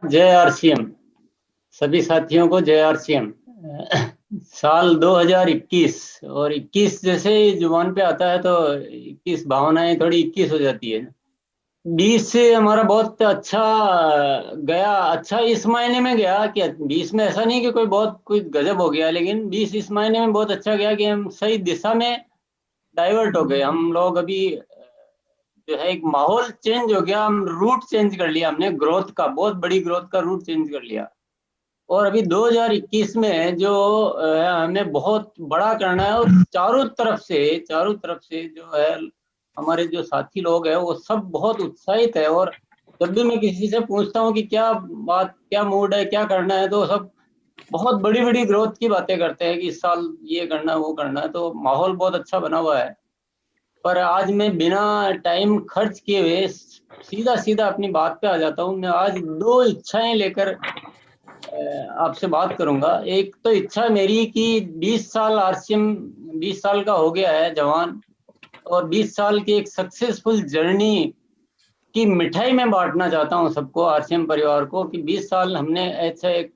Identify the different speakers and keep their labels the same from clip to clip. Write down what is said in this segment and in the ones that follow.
Speaker 1: जय आरसीएम। सभी साथियों को जय आरसीएम। साल 2021 और 21 जैसे ही जुबान पे आता है तो 21 भावनाएं थोड़ी 21 हो जाती है। 20 से हमारा बहुत अच्छा गया। अच्छा इस मायने में गया कि 20 में ऐसा नहीं कि कोई बहुत कुछ गजब हो गया, लेकिन 20 इस मायने में बहुत अच्छा गया कि हम सही दिशा में डाइवर्ट हो गए। हम लोग अभी जो है एक माहौल चेंज हो गया, हम रूट चेंज कर लिया, हमने ग्रोथ का, बहुत बड़ी ग्रोथ का रूट चेंज कर लिया। और अभी 2021 में जो हमें बहुत बड़ा करना है, और चारों तरफ से जो है हमारे जो साथी लोग हैं वो सब बहुत उत्साहित है। और जब भी मैं किसी से पूछता हूँ कि क्या बात, क्या मूड है, क्या करना है, तो सब बहुत बड़ी बड़ी ग्रोथ की बातें करते हैं कि इस साल ये करना है, वो करना है। तो माहौल बहुत अच्छा बना हुआ है। पर आज मैं बिना टाइम खर्च किए हुए सीधा सीधा अपनी बात पे आ जाता हूँ। मैं आज दो इच्छाएं लेकर आपसे बात करूंगा। एक तो इच्छा मेरी कि 20 साल आरसीएम, 20 साल का हो गया है जवान, और 20 साल की एक सक्सेसफुल जर्नी की मिठाई मैं बांटना चाहता हूं सबको, आरसीएम परिवार को, कि 20 साल हमने ऐसे एक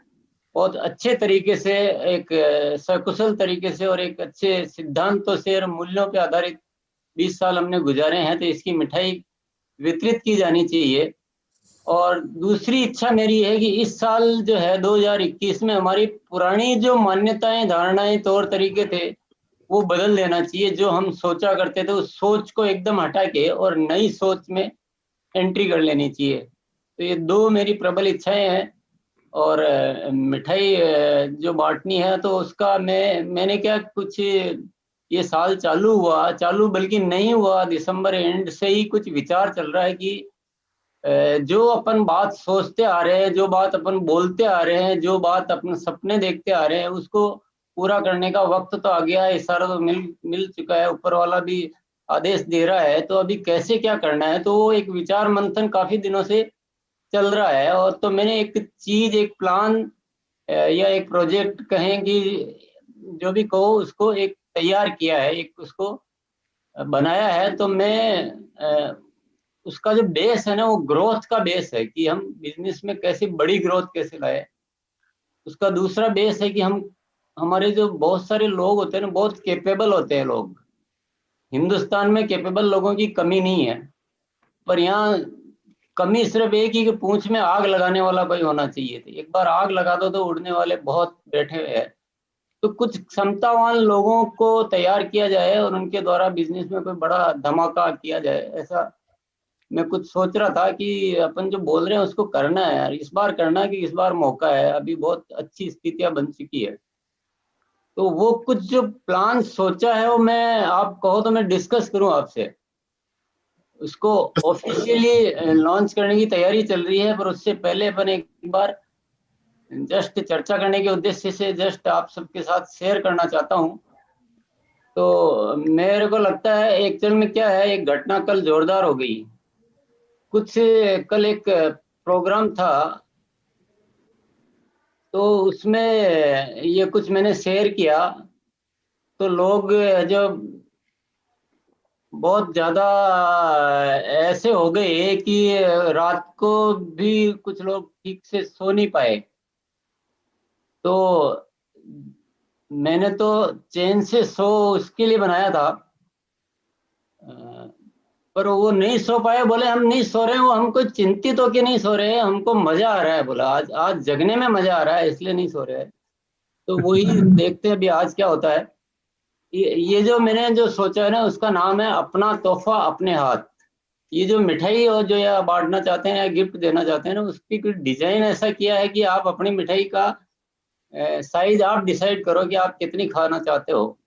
Speaker 1: बहुत अच्छे तरीके से, एक सकुशल तरीके से और एक अच्छे सिद्धांतों से और मूल्यों पे आधारित 20 साल हमने गुजारे हैं, तो इसकी मिठाई वितरित की जानी चाहिए। और दूसरी इच्छा मेरी है कि इस साल जो है 2021 में हमारी पुरानी जो मान्यताएं, धारणाएं, तौर तरीके थे, वो बदल देना चाहिए। जो हम सोचा करते थे उस सोच को एकदम हटा के और नई सोच में एंट्री कर लेनी चाहिए। तो ये दो मेरी प्रबल इच्छाएं हैं। और मिठाई जो बांटनी है तो उसका मैंने क्या कुछ, ये साल चालू बल्कि नहीं हुआ, दिसंबर एंड से ही कुछ विचार चल रहा है कि जो अपन बात सोचते आ रहे हैं, जो बात अपन बोलते आ रहे हैं, जो बात अपने सपने देखते आ रहे हैं, उसको पूरा करने का वक्त तो आ गया है। इशारा तो मिल मिल चुका है, ऊपर वाला भी आदेश दे रहा है। तो अभी कैसे क्या करना है, तो वो एक विचार मंथन काफी दिनों से चल रहा है। और तो मैंने एक चीज, एक प्लान या एक प्रोजेक्ट कहें कि जो भी कहो, उसको एक तैयार किया है, एक उसको बनाया है। तो मैं उसका जो बेस है ना, वो ग्रोथ का बेस है कि हम बिजनेस में कैसे बड़ी ग्रोथ कैसे लाए। उसका दूसरा बेस है कि हम, हमारे जो बहुत सारे लोग होते हैं ना, बहुत कैपेबल होते हैं लोग। हिंदुस्तान में कैपेबल लोगों की कमी नहीं है, पर यहाँ कमी सिर्फ एक ही कि पूंछ में आग लगाने वाला कोई होना चाहिए थी। एक बार आग लगा दो तो उड़ने वाले बहुत बैठे हुए हैं। तो कुछ क्षमतावान लोगों को तैयार किया जाए और उनके द्वारा बिजनेस में कोई बड़ा धमाका किया जाए, ऐसा मैं कुछ सोच रहा था कि अपन जो बोल रहे हैं उसको करना है यार, इस बार करना है, कि इस बार मौका है, अभी बहुत अच्छी स्थितियां बन चुकी है। तो वो कुछ जो प्लान सोचा है वो मैं, आप कहो तो मैं डिस्कस करूं आपसे। उसको ऑफिशियली लॉन्च करने की तैयारी चल रही है, पर उससे पहले अपन एक बार जस्ट चर्चा करने के उद्देश्य से जस्ट आप सबके साथ शेयर करना चाहता हूं। तो मेरे को लगता है एक्चुअल में क्या है, एक घटना कल जोरदार हो गई। कुछ कल एक प्रोग्राम था, तो उसमें ये कुछ मैंने शेयर किया। तो लोग जो बहुत ज्यादा ऐसे हो गए कि रात को भी कुछ लोग ठीक से सो नहीं पाए। तो मैंने तो चैन से सो उसके लिए बनाया था, पर वो नहीं सो पाए। बोले हम नहीं सो रहे हैं, वो हमको चिंतित होके नहीं सो रहे हैं, हमको मजा आ रहा है। बोला आज आज जगने में मजा आ रहा है, इसलिए नहीं सो रहे हैं। तो वही देखते हैं अभी आज क्या होता है। ये जो मैंने जो सोचा है ना, उसका नाम है अपना तोहफा अपने हाथ। ये जो मिठाई और जो या बांटना चाहते हैं या गिफ्ट देना चाहते हैं ना, उसकी कुछ डिजाइन ऐसा किया है कि आप अपनी मिठाई का साइज आप डिसाइड करो कि आप कितनी खाना चाहते हो।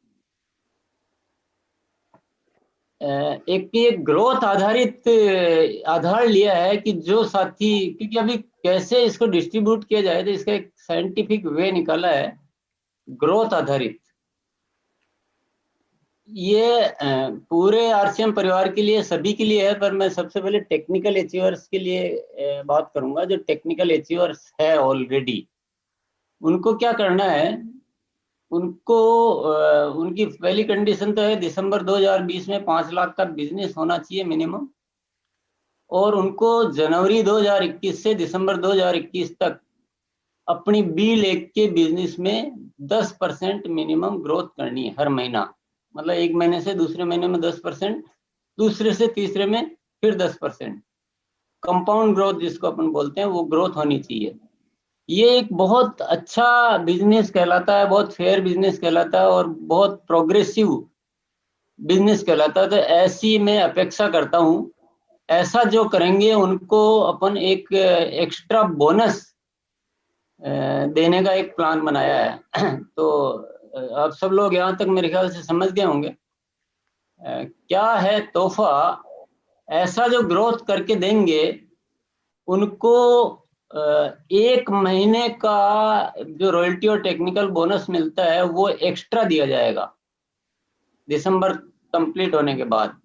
Speaker 1: एक ये ग्रोथ आधारित आधार लिया है कि जो साथी, क्योंकि अभी कैसे इसको डिस्ट्रीब्यूट किया जाए, तो इसका एक साइंटिफिक वे निकाला है, ग्रोथ आधारित। ये पूरे आरसीएम परिवार के लिए, सभी के लिए है, पर मैं सबसे पहले टेक्निकल अचीवर्स के लिए बात करूंगा। जो टेक्निकल अचीवर्स है ऑलरेडी, उनको क्या करना है। उनको उनकी पहली कंडीशन तो है दिसंबर 2020 में 5 लाख का बिजनेस होना चाहिए मिनिमम। और उनको जनवरी 2021 से दिसंबर 2021 तक अपनी बी लेग के बिजनेस में 10% मिनिमम ग्रोथ करनी है हर महीना। मतलब एक महीने से दूसरे महीने में 10%, दूसरे से तीसरे में फिर 10%। कंपाउंड ग्रोथ जिसको अपन बोलते हैं, वो ग्रोथ होनी चाहिए। ये एक बहुत अच्छा बिजनेस कहलाता है, बहुत फेयर बिजनेस कहलाता है और बहुत प्रोग्रेसिव बिजनेस कहलाता है। तो ऐसी मैं अपेक्षा करता हूँ, ऐसा जो करेंगे उनको अपन एक एक्स्ट्रा बोनस देने का एक प्लान बनाया है। तो आप सब लोग यहाँ तक मेरे ख्याल से समझ गए होंगे क्या है तोहफा। ऐसा जो ग्रोथ करके देंगे उनको एक महीने का जो रॉयल्टी और टेक्निकल बोनस मिलता है वो एक्स्ट्रा दिया जाएगा दिसंबर कंप्लीट होने के बाद।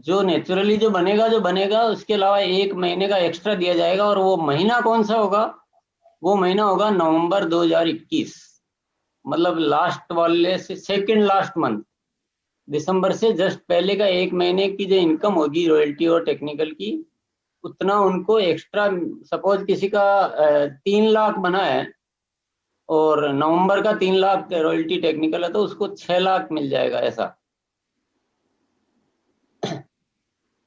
Speaker 1: जो नेचुरली जो बनेगा उसके अलावा एक महीने का एक्स्ट्रा दिया जाएगा। और वो महीना कौन सा होगा? वो महीना होगा नवंबर 2021, मतलब लास्ट वाले से सेकंड लास्ट मंथ, दिसंबर से जस्ट पहले का एक महीने की जो इनकम होगी रॉयल्टी और टेक्निकल की, उतना उनको एक्स्ट्रा। सपोज किसी का 3 लाख बना है और नवंबर का 3 लाख रॉयल्टी टेक्निकल है, तो उसको 6 लाख मिल जाएगा ऐसा।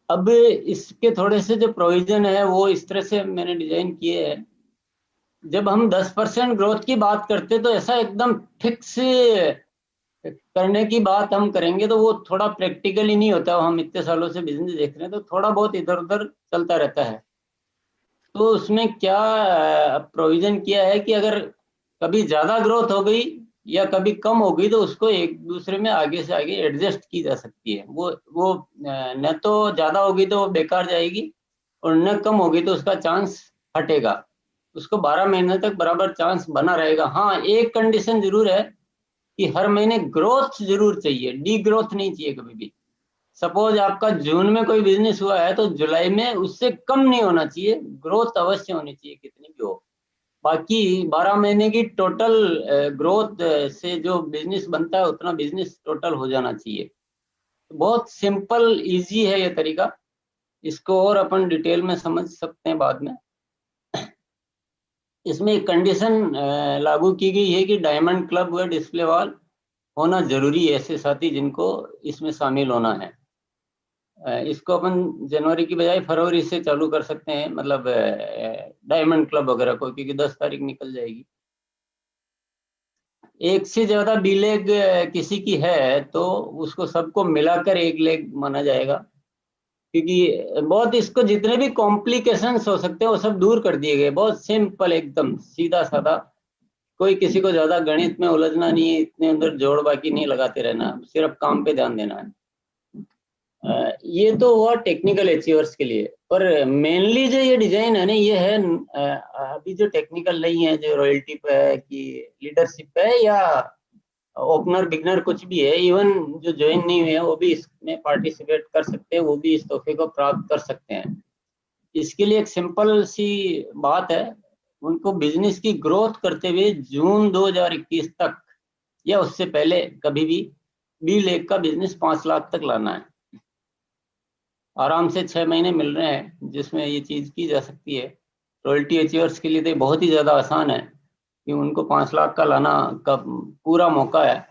Speaker 1: अब इसके थोड़े से जो प्रोविजन है वो इस तरह से मैंने डिजाइन किए हैं। जब हम 10% ग्रोथ की बात करते तो ऐसा एकदम फिक्स करने की बात हम करेंगे तो वो थोड़ा प्रैक्टिकली नहीं होता। हम इतने सालों से बिजनेस देख रहे हैं तो थोड़ा बहुत इधर उधर चलता रहता है। तो उसमें क्या प्रोविजन किया है कि अगर कभी ज्यादा ग्रोथ हो गई या कभी कम हो गई तो उसको एक दूसरे में आगे से आगे एडजस्ट की जा सकती है। वो न तो ज्यादा होगी तो वो बेकार जाएगी और न कम होगी तो उसका चांस हटेगा। उसको 12 महीने तक बराबर चांस बना रहेगा। हाँ, एक कंडीशन जरूर है कि हर महीने ग्रोथ जरूर चाहिए, डी ग्रोथ नहीं चाहिए कभी भी। सपोज आपका जून में कोई बिजनेस हुआ है तो जुलाई में उससे कम नहीं होना चाहिए, ग्रोथ अवश्य होनी चाहिए कितनी भी हो। बाकी 12 महीने की टोटल ग्रोथ से जो बिजनेस बनता है उतना बिजनेस टोटल हो जाना चाहिए। बहुत सिंपल इजी है ये तरीका। इसको और अपन डिटेल में समझ सकते हैं बाद में। इसमें एक कंडीशन लागू की गई है कि डायमंड क्लब व डिस्प्ले वॉल होना जरूरी है ऐसे साथी जिनको इसमें शामिल होना है। इसको अपन जनवरी की बजाय फरवरी से चालू कर सकते हैं, मतलब डायमंड क्लब वगैरह को, क्योंकि 10 तारीख निकल जाएगी। एक से ज्यादा बी लेग किसी की है तो उसको सबको मिलाकर एक लेग माना जाएगा, क्योंकि बहुत इसको जितने भी कॉम्प्लिकेशंस हो सकते हैं वो सब दूर कर दिए गए। बहुत सिंपल, एकदम सीधा साधा। कोई किसी को ज्यादा गणित में उलझना नहीं है, इतने अंदर जोड़ बाकी नहीं लगाते रहना, सिर्फ काम पे ध्यान देना है। ये तो हुआ टेक्निकल अचीवर्स के लिए। पर मेनली जो ये डिजाइन है ना, ये है अभी जो टेक्निकल नहीं है, जो रॉयल्टी पे है कि लीडरशिप पे है या ओपनर बिगनर कुछ भी है, इवन जो ज्वाइन नहीं हुए हैं वो भी इसमें पार्टिसिपेट कर सकते हैं, वो भी इस तोहफे को प्राप्त कर सकते हैं। इसके लिए एक सिंपल सी बात है, उनको बिजनेस की ग्रोथ करते हुए जून 2021 तक या उससे पहले कभी भी बी लेग का बिजनेस 5 लाख तक लाना है। आराम से 6 महीने मिल रहे हैं जिसमें ये चीज की जा सकती है। रॉयल्टी अचीवर्स के लिए तो बहुत ही ज्यादा आसान है कि उनको 5 लाख का लाना का पूरा मौका है।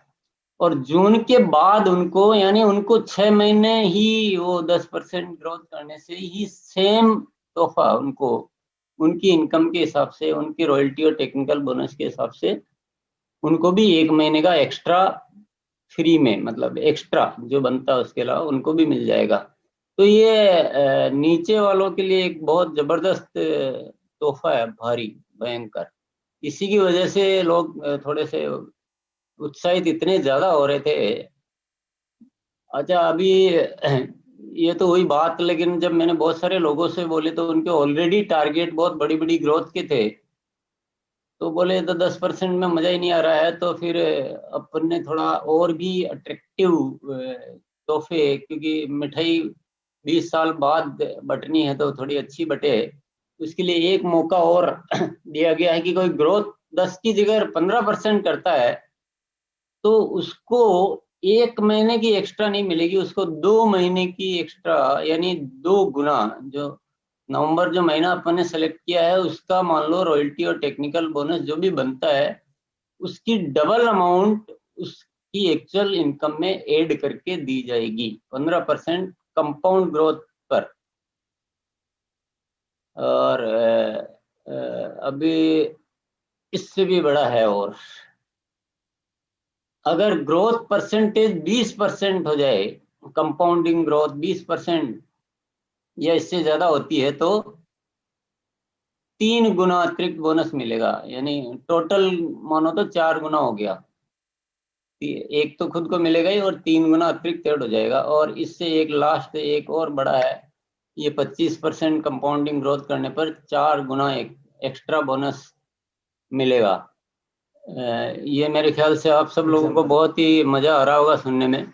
Speaker 1: और जून के बाद उनको, यानी उनको 6 महीने ही वो 10% ग्रोथ करने से ही सेम तोहफा उनको उनकी इनकम के हिसाब से, उनकी रॉयल्टी और टेक्निकल बोनस के हिसाब से उनको भी एक महीने का एक्स्ट्रा फ्री में, मतलब एक्स्ट्रा जो बनता है उसके अलावा उनको भी मिल जाएगा। तो ये नीचे वालों के लिए एक बहुत जबरदस्त तोहफा है, भारी भयंकर। इसी की वजह से लोग थोड़े से उत्साहित इतने ज्यादा हो रहे थे। अच्छा, अभी ये तो हुई बात, लेकिन जब मैंने बहुत सारे लोगों से बोले तो उनके ऑलरेडी टारगेट बहुत बड़ी बड़ी ग्रोथ के थे। तो बोले तो 10% में मजा ही नहीं आ रहा है, तो फिर अपन ने थोड़ा और भी अट्रैक्टिव तोहफे, क्योंकि मिठाई 20 साल बाद बटनी है तो थोड़ी अच्छी बटे, उसके लिए एक मौका और दिया गया है कि कोई ग्रोथ 10 की जगह 15% करता है तो उसको 1 महीने की एक्स्ट्रा नहीं मिलेगी उसको, 2 महीने की एक्स्ट्रा, यानी 2 गुना। जो नवंबर जो महीना अपन ने सेलेक्ट किया है उसका मान लो रॉयल्टी और टेक्निकल बोनस जो भी बनता है उसकी डबल अमाउंट उसकी एक्चुअल इनकम में ऐड करके दी जाएगी, 15% कंपाउंड ग्रोथ पर। और अभी इससे भी बड़ा है, और अगर ग्रोथ परसेंटेज 20% हो जाए, कंपाउंडिंग ग्रोथ 20% या इससे ज्यादा होती है तो 3 गुना अतिरिक्त बोनस मिलेगा, यानी टोटल मानो तो 4 गुना हो गया। एक तो खुद को मिलेगा ही, और 3 गुना अतिरिक्त ऐड हो जाएगा। और इससे एक लास्ट एक और बड़ा है, ये 25% कंपाउंडिंग ग्रोथ करने पर 4 गुना एक एक्स्ट्रा बोनस मिलेगा। ये मेरे ख्याल से आप सब लोगों को बहुत ही मजा आ रहा होगा सुनने में।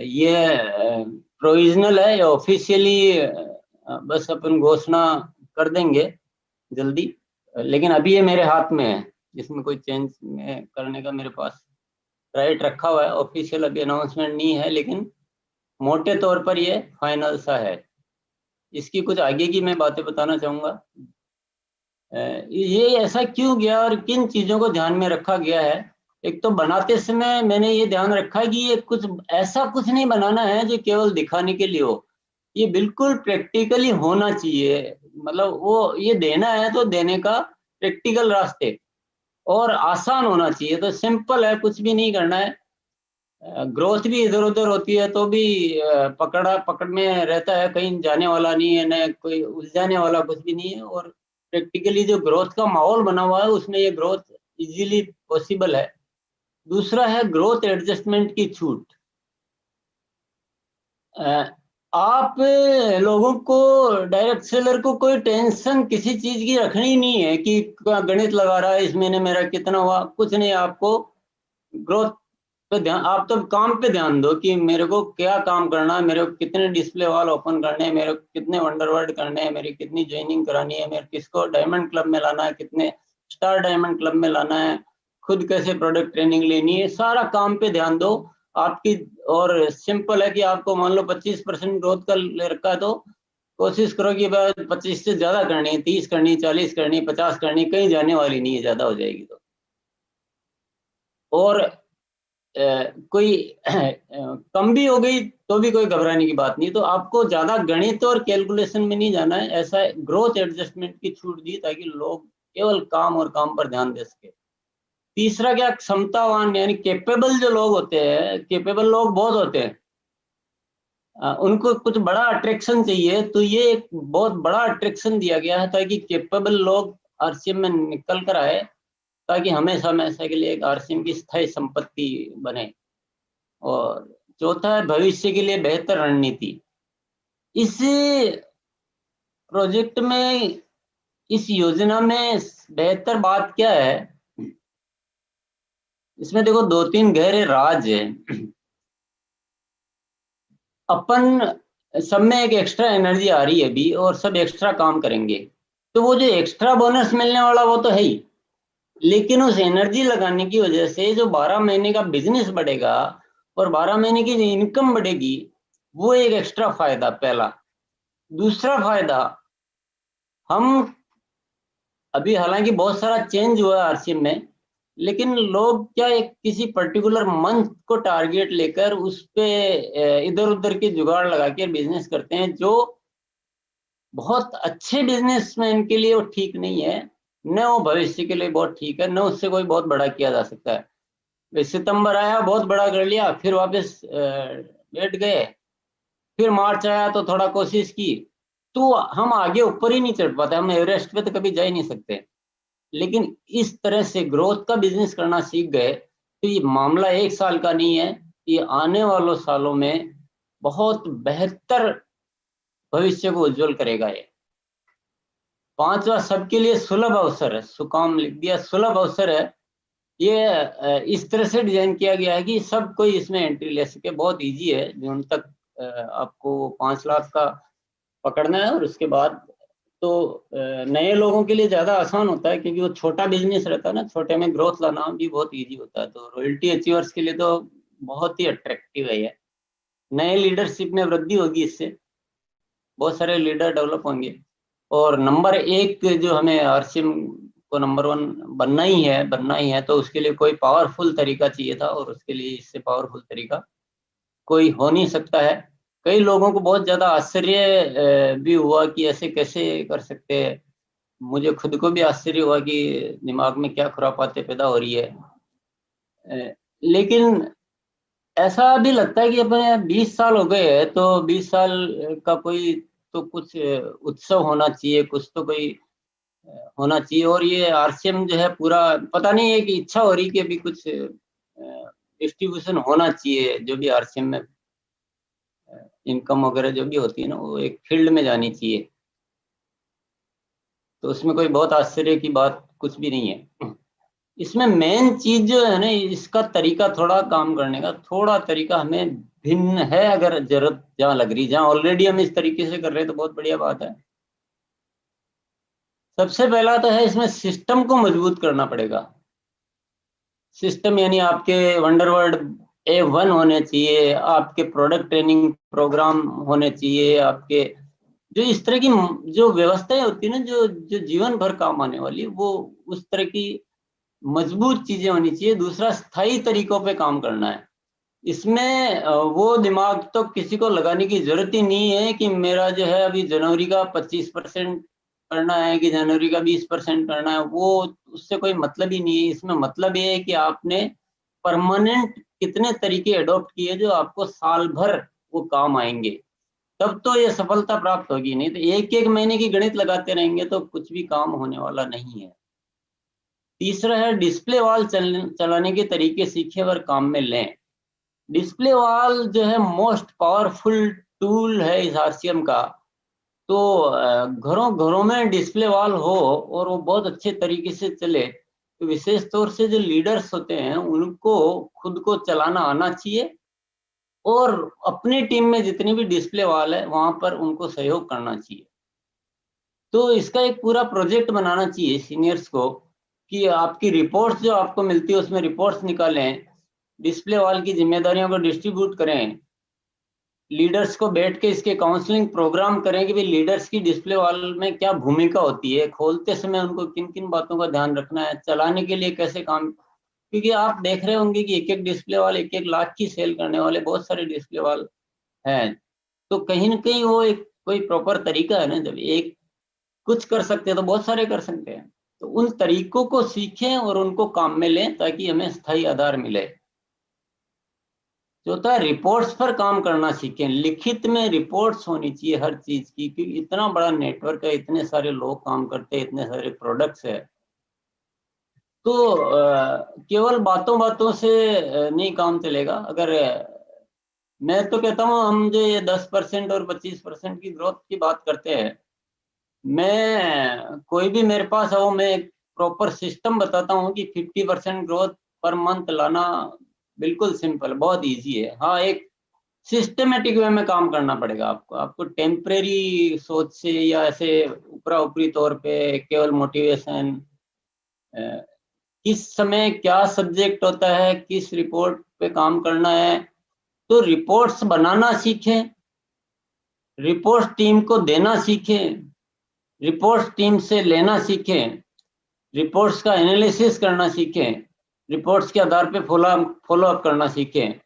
Speaker 1: ये प्रोविजनल है, या ऑफिशियली बस अपन घोषणा कर देंगे जल्दी, लेकिन अभी ये मेरे हाथ में है, इसमें कोई चेंज करने का मेरे पास राइट रखा हुआ है। ऑफिशियल अभी अनाउंसमेंट नहीं है, लेकिन मोटे तौर पर ये फाइनल सा है। इसकी कुछ आगे की मैं बातें बताना चाहूंगा। ये ऐसा क्यों गया और किन चीजों को ध्यान में रखा गया है। एक तो बनाते समय मैंने ये ध्यान रखा कि ये कुछ ऐसा कुछ नहीं बनाना है जो केवल दिखाने के लिए हो, ये बिल्कुल प्रैक्टिकली होना चाहिए। मतलब वो ये देना है तो देने का प्रैक्टिकल रास्ते, और आसान होना चाहिए। तो सिंपल है, कुछ भी नहीं करना है। ग्रोथ भी इधर उधर होती है तो भी पकड़ में रहता है, कहीं जाने वाला नहीं है, न कोई उलझाने वाला कुछ भी नहीं है। और प्रैक्टिकली जो ग्रोथ का माहौल बना हुआ है उसमें ये ग्रोथ इजीली पॉसिबल है। दूसरा है ग्रोथ एडजस्टमेंट की छूट। आप लोगों को, डायरेक्ट सेलर को कोई टेंशन किसी चीज की रखनी नहीं है कि गणित लगा रहा है इस महीने मेरा कितना हुआ, कुछ नहीं। आपको ग्रोथ पे ध्यान, आप तो काम पे ध्यान दो कि मेरे को क्या काम करना है, मेरे को कितने डिस्प्ले वॉल ओपन करने हैं, मेरे को कितने वंडरवर्ड करने हैं, मेरी कितनी ज्वाइनिंग करानी है, मेरे किसको डायमंड क्लब में लाना है, कितने स्टार डायमंड क्लब में लाना है, खुद कैसे प्रोडक्ट ट्रेनिंग लेनी है, सारा काम पे ध्यान दो आपकी। और सिंपल है कि आपको मान लो 25% ग्रोथ का ले रखा है, तो कोशिश करो कि 25 से ज्यादा करनी है, 30 करनी, 40 करनी, 50 करनी, कहीं जाने वाली नहीं है, ज्यादा हो जाएगी तो। और कोई कम भी हो गई तो भी कोई घबराने की बात नहीं। तो आपको ज्यादा गणित और कैलकुलेशन में नहीं जाना है, ऐसा ग्रोथ एडजस्टमेंट की छूट दी ताकि लोग केवल काम और काम पर ध्यान दे सके। तीसरा क्या, क्षमतावान यानी केपेबल जो लोग होते हैं, केपेबल लोग बहुत होते हैं, उनको कुछ बड़ा अट्रैक्शन चाहिए, तो ये एक बहुत बड़ा अट्रैक्शन दिया गया है ताकि केपेबल लोग आरसीएम में निकल कर आए, ताकि हमेशा हमेशा के लिए एक आरसीएम की स्थायी संपत्ति बने। और चौथा है भविष्य के लिए बेहतर रणनीति। इस प्रोजेक्ट में, इस योजना में बेहतर बात क्या है, इसमें देखो 2-3 गहरे राज है। अपन सब में एक एक्स्ट्रा एनर्जी आ रही है अभी, और सब एक्स्ट्रा काम करेंगे, तो वो जो एक्स्ट्रा बोनस मिलने वाला वो तो है ही, लेकिन उस एनर्जी लगाने की वजह से जो 12 महीने का बिजनेस बढ़ेगा और 12 महीने की जो इनकम बढ़ेगी, वो एक एक्स्ट्रा फायदा पहला। दूसरा फायदा, हम अभी हालांकि बहुत सारा चेंज हुआ है आरसीएम में, लेकिन लोग क्या एक किसी पर्टिकुलर मंथ को टारगेट लेकर उस पे इधर उधर के जुगाड़ लगा के बिजनेस करते हैं, जो बहुत अच्छे बिजनेसमैन के लिए वो ठीक नहीं है, न वो भविष्य के लिए बहुत ठीक है, न उससे कोई बहुत बड़ा किया जा सकता है। सितंबर आया बहुत बड़ा कर लिया, फिर वापस बैठ गए, फिर मार्च आया तो थोड़ा कोशिश की, तो हम आगे ऊपर ही नहीं चढ़ पाते, हम एवरेस्ट पे तो कभी जा ही नहीं सकते। लेकिन इस तरह से ग्रोथ का बिजनेस करना सीख गए तो ये मामला 1 साल का नहीं है, ये आने वालों सालों में बहुत बेहतर भविष्य को उज्जवल करेगा। ये पांचवा, सबके लिए सुलभ अवसर है, सुकाम लिख दिया, सुलभ अवसर है। ये इस तरह से डिजाइन किया गया है कि सब कोई इसमें एंट्री ले सके, बहुत इजी है। जो तक आपको 5 लाख का पकड़ना है, और उसके बाद तो नए लोगों के लिए ज्यादा आसान होता है, क्योंकि वो छोटा बिजनेस रहता है ना, छोटे में ग्रोथ लाना भी बहुत इजी होता है। तो रॉयल्टी अचीवर्स के लिए तो बहुत ही अट्रैक्टिव है ये। नए लीडरशिप में वृद्धि होगी इससे, बहुत सारे लीडर डेवलप होंगे। और नंबर एक जो हमें आरसीएम को नंबर वन बनना ही है, तो उसके लिए कोई पावरफुल तरीका चाहिए था, और उसके लिए इससे पावरफुल तरीका कोई हो नहीं सकता है। कई लोगों को बहुत ज्यादा आश्चर्य भी हुआ कि ऐसे कैसे कर सकते हैं। मुझे खुद को भी आश्चर्य हुआ कि दिमाग में क्या खुरापाते पैदा हो रही है। लेकिन ऐसा भी लगता है कि अपने 20 साल हो गए हैं, तो 20 साल का कोई तो कुछ उत्सव होना चाहिए, कुछ तो कोई होना चाहिए। और ये आरसीएम जो है पूरा, पता नहीं है कि इच्छा हो रही कि अभी कुछ डिस्ट्रीब्यूशन होना चाहिए, जो भी आरसीएम में इनकम वगैरह जो भी होती है ना, वो एक फील्ड में जानी चाहिए। तो उसमें कोई बहुत आश्चर्य की बात कुछ भी नहीं है। इसमें मेन चीज जो है ना, इसका तरीका, थोड़ा काम करने का थोड़ा तरीका हमें भिन्न है। अगर जरूरत जहाँ लग रही, जहाँ ऑलरेडी हम इस तरीके से कर रहे हैं, तो बहुत बढ़िया बात है। सबसे पहला तो है, इसमें सिस्टम को मजबूत करना पड़ेगा। सिस्टम यानी आपके वंडरवर्ड A1 होने चाहिए, आपके प्रोडक्ट ट्रेनिंग प्रोग्राम होने चाहिए, आपके जो इस तरह की जो व्यवस्थाएं होती है ना, जो जो जीवन भर काम आने वाली, वो उस तरह की मजबूत चीजें होनी चाहिए। दूसरा, स्थायी तरीकों पे काम करना है। इसमें वो दिमाग तो किसी को लगाने की जरूरत ही नहीं है कि मेरा जो है अभी जनवरी का 25% करना है कि जनवरी का 20% करना है। वो उससे कोई मतलब ही नहीं है। इसमें मतलब ये है कि आपने परमानेंट कितने तरीके अडॉप्ट किए जो आपको साल भर वो काम आएंगे, तब तो ये सफलता प्राप्त होगी। नहीं तो एक एक महीने की गणित लगाते रहेंगे तो कुछ भी काम होने वाला नहीं है। तीसरा है, डिस्प्ले वॉल चलाने के तरीके सीखे और काम में लें। डिस्प्ले वॉल जो है मोस्ट पावरफुल टूल है इस आरसीएम का। तो घरों घरों में डिस्प्ले वॉल हो और वो बहुत अच्छे तरीके से चले, तो विशेष तौर से जो लीडर्स होते हैं उनको खुद को चलाना आना चाहिए, और अपनी टीम में जितनी भी डिस्प्ले वॉल है वहां पर उनको सहयोग करना चाहिए। तो इसका एक पूरा प्रोजेक्ट बनाना चाहिए सीनियर्स को, कि आपकी रिपोर्ट्स जो आपको मिलती है उसमें रिपोर्ट्स निकालें, डिस्प्ले वॉल की जिम्मेदारियों को डिस्ट्रीब्यूट करें, लीडर्स को बैठ के इसके काउंसलिंग प्रोग्राम करें कि भाई लीडर्स की डिस्प्ले वॉल में क्या भूमिका होती है, खोलते समय उनको किन किन बातों का ध्यान रखना है, चलाने के लिए कैसे काम। क्योंकि आप देख रहे होंगे कि एक एक डिस्प्ले वॉल 1-1 लाख की सेल करने वाले बहुत सारे डिस्प्ले वॉल हैं। तो कहीं ना कहीं वो एक कोई प्रॉपर तरीका है ना, जब एक कुछ कर सकते हैं तो बहुत सारे कर सकते हैं। तो उन तरीकों को सीखें और उनको काम में लें ताकि हमें स्थायी आधार मिले। चौथा है, रिपोर्ट्स पर काम करना सीखें। लिखित में रिपोर्ट्स होनी चाहिए हर चीज की, क्योंकि इतना बड़ा नेटवर्क है, इतने सारे लोग काम करते हैं, इतने सारे प्रोडक्ट्स है। तो केवल बातों बातों से नहीं काम चलेगा। अगर मैं तो कहता हूँ, हम जो ये 10% और 25% की ग्रोथ की बात करते हैं, मैं कोई भी मेरे पास आओ, मैं एक प्रॉपर सिस्टम बताता हूँ कि 50% ग्रोथ पर मंथ लाना बिल्कुल सिंपल, बहुत इजी है। हाँ, एक सिस्टमेटिक वे में काम करना पड़ेगा आपको। आपको टेम्परेरी सोच से या ऐसे ऊपरा ऊपरी तौर पे केवल मोटिवेशन, किस समय क्या सब्जेक्ट होता है, किस रिपोर्ट पे काम करना है, तो रिपोर्ट्स बनाना सीखें, रिपोर्ट्स टीम को देना सीखें, रिपोर्ट्स टीम से लेना सीखें, रिपोर्ट्स का एनालिसिस करना सीखें, रिपोर्ट्स के आधार पे फॉलो अप करना सीखें।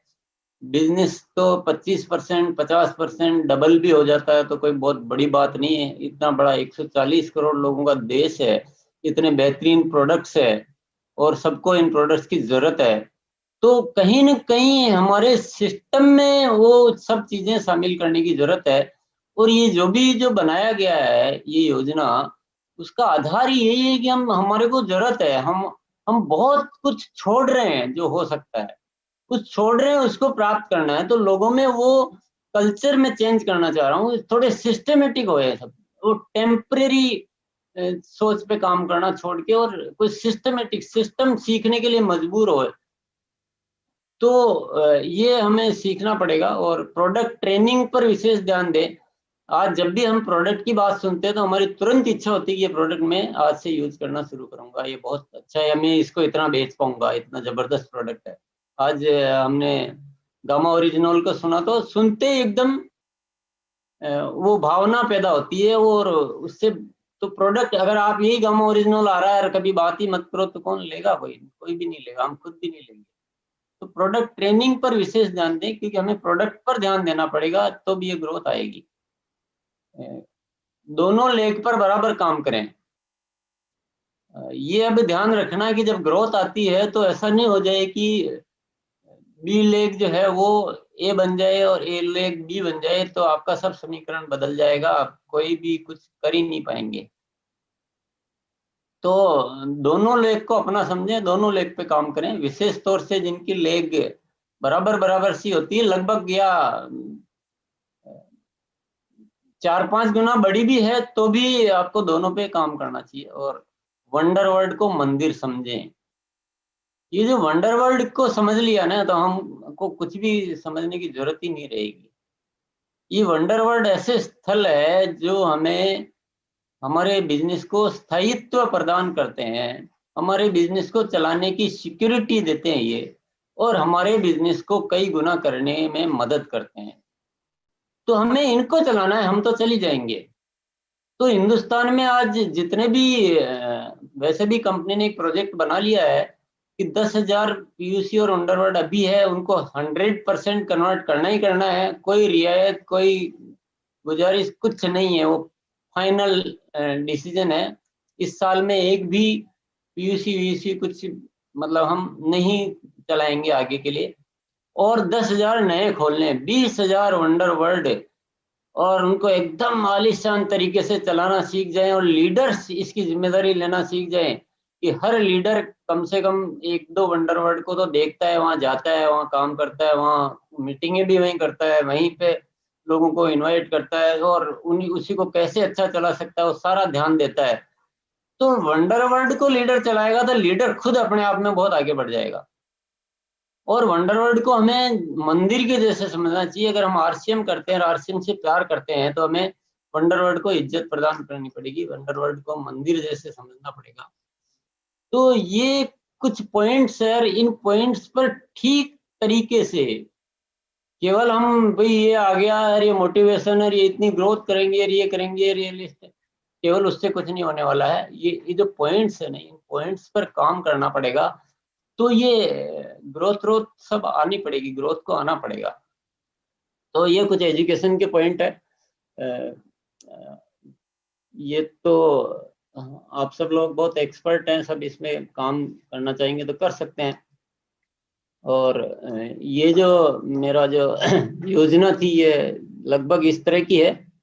Speaker 1: बिजनेस तो 25%, 50% डबल भी हो जाता है तो कोई बहुत बड़ी बात नहीं है। इतना बड़ा 140 करोड़ लोगों का देश है, इतने बेहतरीन प्रोडक्ट्स है, और सबको इन प्रोडक्ट्स की जरूरत है। तो कहीं न कहीं हमारे सिस्टम में वो सब चीजें शामिल करने की जरूरत है। और ये जो बनाया गया है ये योजना, उसका आधार ही यही है कि हम हमारे को जरूरत है, हम बहुत कुछ छोड़ रहे हैं जो हो सकता है, कुछ छोड़ रहे हैं उसको प्राप्त करना है। तो लोगों में वो कल्चर में चेंज करना चाह रहा हूँ, थोड़े सिस्टमेटिक हो सब, वो टेम्परेरी सोच पे काम करना छोड़ के और कोई सिस्टमेटिक सिस्टम सीखने के लिए मजबूर हो। तो ये हमें सीखना पड़ेगा, और प्रोडक्ट ट्रेनिंग पर विशेष ध्यान दें। आज जब भी हम प्रोडक्ट की बात सुनते हैं तो हमारी तुरंत इच्छा होती है कि ये प्रोडक्ट मैं आज से यूज करना शुरू करूंगा, ये बहुत अच्छा है, मैं इसको इतना बेच पाऊंगा, इतना जबरदस्त प्रोडक्ट है। आज हमने गामा ओरिजिनल को सुना तो सुनते ही एकदम वो भावना पैदा होती है, और उससे तो प्रोडक्ट, अगर आप यही गामा ओरिजिनल आ रहा है और कभी बात ही मत करो तो कौन लेगा? कोई भी नहीं लेगा, हम खुद भी नहीं लेंगे। तो प्रोडक्ट ट्रेनिंग पर विशेष ध्यान दें, क्योंकि हमें प्रोडक्ट पर ध्यान देना पड़ेगा, तो भी ये ग्रोथ आएगी। दोनों लेग पर बराबर काम करें। ये अब ध्यान रखना कि जब ग्रोथ आती है तो ऐसा नहीं हो जाए कि बी लेग जो है वो ए बन जाए और ए लेग बी बन जाए, तो आपका सब समीकरण बदल जाएगा, आप कोई भी कुछ कर ही नहीं पाएंगे। तो दोनों लेग को अपना समझें, दोनों लेग पे काम करें, विशेष तौर से जिनकी लेग बराबर बराबर सी होती है, लगभग या 4-5 गुना बड़ी भी है, तो भी आपको दोनों पे काम करना चाहिए। और वंडर वर्ल्ड को मंदिर समझें। ये जो वंडर वर्ल्ड को समझ लिया ना, तो हमको कुछ भी समझने की जरूरत ही नहीं रहेगी। ये वंडर वर्ल्ड ऐसे स्थल है जो हमें हमारे बिजनेस को स्थायित्व प्रदान करते हैं, हमारे बिजनेस को चलाने की सिक्योरिटी देते हैं ये, और हमारे बिजनेस को कई गुना करने में मदद करते हैं। तो हमें इनको चलाना है, हम तो चली जाएंगे। तो हिंदुस्तान में आज जितने भी वैसे भी कंपनी ने एक प्रोजेक्ट बना लिया है कि 10,000 पीयूसी और अंडरवर्ल्ड अभी है, उनको 100% कन्वर्ट करना ही करना है। कोई रियायत, कोई गुजारिश कुछ नहीं है, वो फाइनल डिसीजन है। इस साल में एक भी पीयूसी वीयूसी कुछ मतलब हम नहीं चलाएंगे आगे के लिए। और 10,000 नए खोलने, 20,000 वंडर वर्ल्ड, और उनको एकदम आलीशान तरीके से चलाना सीख जाएं, और लीडर्स इसकी जिम्मेदारी लेना सीख जाएं कि हर लीडर कम से कम 1-2 वंडर वर्ल्ड को तो देखता है, वहां जाता है, वहां काम करता है, वहां मीटिंगें भी वहीं करता है, वहीं पे लोगों को इनवाइट करता है, और उन्हीं उसी को कैसे अच्छा चला सकता है वो सारा ध्यान देता है। तो वंडर वर्ल्ड को लीडर चलाएगा तो लीडर खुद अपने आप में बहुत आगे बढ़ जाएगा। और वंडर वर्ल्ड को हमें मंदिर के जैसे समझना चाहिए। अगर हम आरसीएम करते हैं, आरसीएम से प्यार करते हैं, तो हमें वंडर वर्ल्ड को इज्जत प्रदान करनी पड़ेगी, वंडर वर्ल्ड को मंदिर जैसे समझना पड़ेगा। तो ये कुछ पॉइंट्स है, इन पॉइंट्स पर ठीक तरीके से, केवल हम भाई ये आ गया और ये मोटिवेशन है, ये इतनी ग्रोथ करेंगे, ये करेंगे, रियलिस्ट, केवल उससे कुछ नहीं होने वाला है। ये जो पॉइंट्स है ना, इन पॉइंट्स पर काम करना पड़ेगा। तो ये ग्रोथ सब आनी पड़ेगी, ग्रोथ को आना पड़ेगा। तो ये कुछ एजुकेशन के पॉइंट है। ये तो आप सब लोग बहुत एक्सपर्ट हैं, सब इसमें काम करना चाहेंगे तो कर सकते हैं। और ये जो मेरा जो योजना थी, ये लगभग इस तरह की है